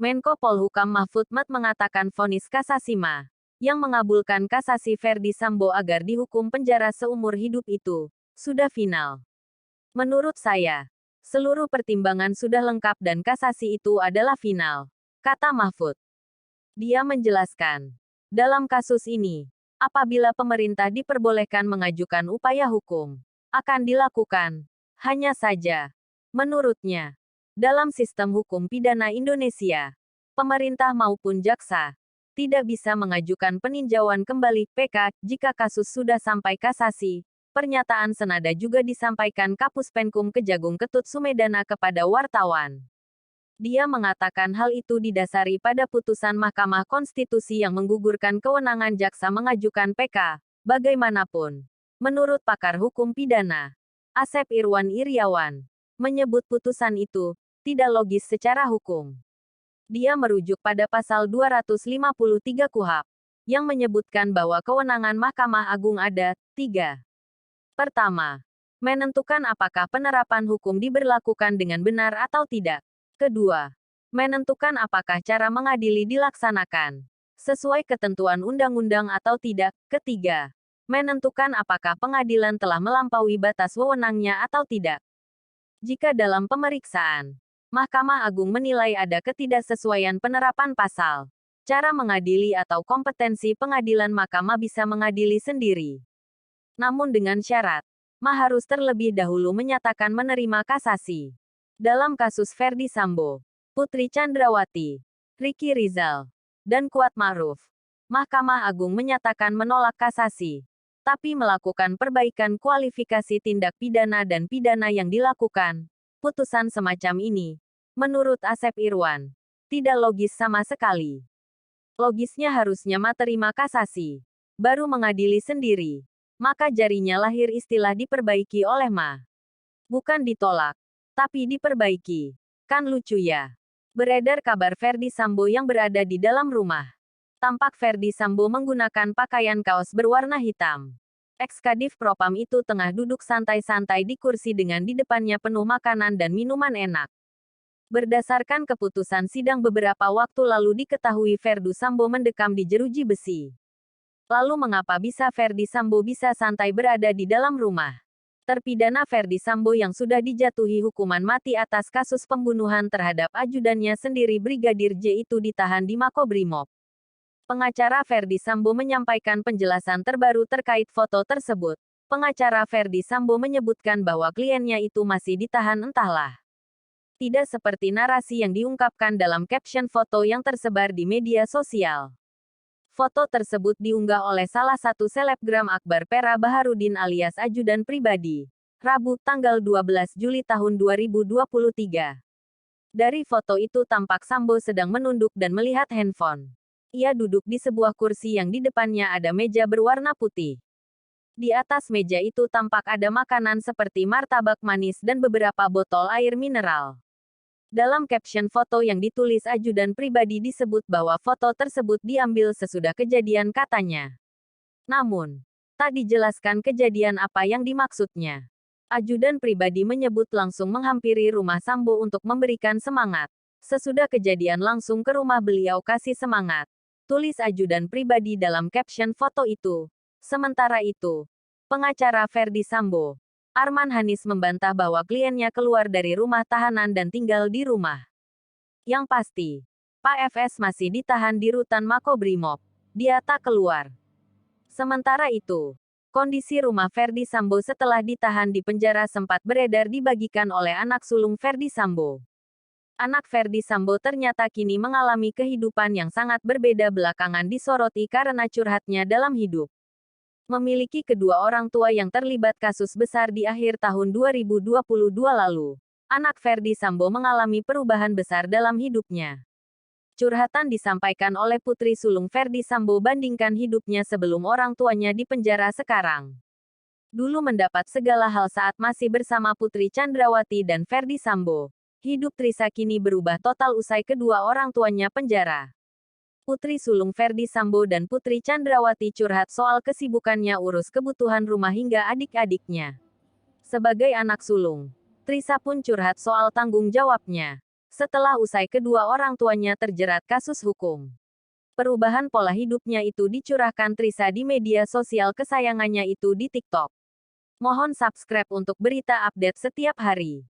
Menko Polhukam Mahfud MD mengatakan vonis kasasi Ma, yang mengabulkan kasasi Ferdi Sambo agar dihukum penjara seumur hidup itu, sudah final. Menurut saya, seluruh pertimbangan sudah lengkap dan kasasi itu adalah final, kata Mahfud. Dia menjelaskan, dalam kasus ini, apabila pemerintah diperbolehkan mengajukan upaya hukum, akan dilakukan. Hanya saja, menurutnya, dalam sistem hukum pidana Indonesia, pemerintah maupun jaksa tidak bisa mengajukan peninjauan kembali (PK) jika kasus sudah sampai kasasi. Pernyataan senada juga disampaikan Kapus Penkum Kejagung Ketut Sumedana kepada wartawan. Dia mengatakan hal itu didasari pada putusan Mahkamah Konstitusi yang menggugurkan kewenangan jaksa mengajukan PK. Bagaimanapun, menurut pakar hukum pidana, Asep Irwan Iriawan, menyebut putusan itu tidak logis secara hukum. Dia merujuk pada pasal 253 KUHP, yang menyebutkan bahwa kewenangan Mahkamah Agung ada 3. Pertama, menentukan apakah penerapan hukum diberlakukan dengan benar atau tidak. Kedua, menentukan apakah cara mengadili dilaksanakan sesuai ketentuan undang-undang atau tidak. Ketiga, menentukan apakah pengadilan telah melampaui batas wewenangnya atau tidak. Jika dalam pemeriksaan, Mahkamah Agung menilai ada ketidaksesuaian penerapan pasal, cara mengadili atau kompetensi pengadilan, Mahkamah bisa mengadili sendiri. Namun dengan syarat, harus terlebih dahulu menyatakan menerima kasasi. Dalam kasus Ferdi Sambo, Putri Chandrawati, Ricky Rizal, dan Kuat Ma'ruf, Mahkamah Agung menyatakan menolak kasasi, tapi melakukan perbaikan kualifikasi tindak pidana dan pidana yang dilakukan. Putusan semacam ini, menurut Asep Irwan, tidak logis sama sekali. Logisnya harusnya terima kasasi, baru mengadili sendiri. Maka jarinya lahir istilah diperbaiki oleh Ma. Bukan ditolak, tapi diperbaiki. Kan lucu ya. Beredar kabar Ferdi Sambo yang berada di dalam rumah. Tampak Ferdi Sambo menggunakan pakaian kaos berwarna hitam. Ex-Kadif Propam itu tengah duduk santai-santai di kursi dengan di depannya penuh makanan dan minuman enak. Berdasarkan keputusan sidang beberapa waktu lalu diketahui Ferdi Sambo mendekam di jeruji besi. Lalu mengapa bisa Ferdi Sambo bisa santai berada di dalam rumah? Terpidana Ferdi Sambo yang sudah dijatuhi hukuman mati atas kasus pembunuhan terhadap ajudannya sendiri Brigadir J itu ditahan di Makobrimob. Pengacara Ferdi Sambo menyampaikan penjelasan terbaru terkait foto tersebut. Pengacara Ferdi Sambo menyebutkan bahwa kliennya itu masih ditahan entahlah. Tidak seperti narasi yang diungkapkan dalam caption foto yang tersebar di media sosial. Foto tersebut diunggah oleh salah satu selebgram Akbar Pera Baharudin alias ajudan pribadi, Rabu, tanggal 12 Juli tahun 2023. Dari foto itu tampak Sambo sedang menunduk dan melihat handphone. Ia duduk di sebuah kursi yang di depannya ada meja berwarna putih. Di atas meja itu tampak ada makanan seperti martabak manis dan beberapa botol air mineral. Dalam caption foto yang ditulis ajudan pribadi disebut bahwa foto tersebut diambil sesudah kejadian katanya. Namun, tak dijelaskan kejadian apa yang dimaksudnya. Ajudan pribadi menyebut langsung menghampiri rumah Sambo untuk memberikan semangat. Sesudah kejadian langsung ke rumah beliau kasih semangat. Tulis ajudan pribadi dalam caption foto itu. Sementara itu, pengacara Ferdi Sambo, Arman Hanis membantah bahwa kliennya keluar dari rumah tahanan dan tinggal di rumah. Yang pasti, Pak FS masih ditahan di rutan Makobrimob. Dia tak keluar. Sementara itu, kondisi rumah Ferdi Sambo setelah ditahan di penjara sempat beredar dibagikan oleh anak sulung Ferdi Sambo. Anak Ferdi Sambo ternyata kini mengalami kehidupan yang sangat berbeda belakangan disoroti karena curhatnya dalam hidup. Memiliki kedua orang tua yang terlibat kasus besar di akhir tahun 2022 lalu. Anak Ferdi Sambo mengalami perubahan besar dalam hidupnya. Curhatan disampaikan oleh putri sulung Ferdi Sambo bandingkan hidupnya sebelum orang tuanya di penjara sekarang. Dulu mendapat segala hal saat masih bersama Putri Chandrawati dan Ferdi Sambo. Hidup Trisa kini berubah total usai kedua orang tuanya penjara. Putri sulung Ferdi Sambo dan Putri Chandrawati curhat soal kesibukannya urus kebutuhan rumah hingga adik-adiknya. Sebagai anak sulung, Trisa pun curhat soal tanggung jawabnya. setelah usai kedua orang tuanya terjerat kasus hukum. Perubahan pola hidupnya itu dicurahkan Trisa di media sosial kesayangannya itu di TikTok. Mohon subscribe untuk berita update setiap hari.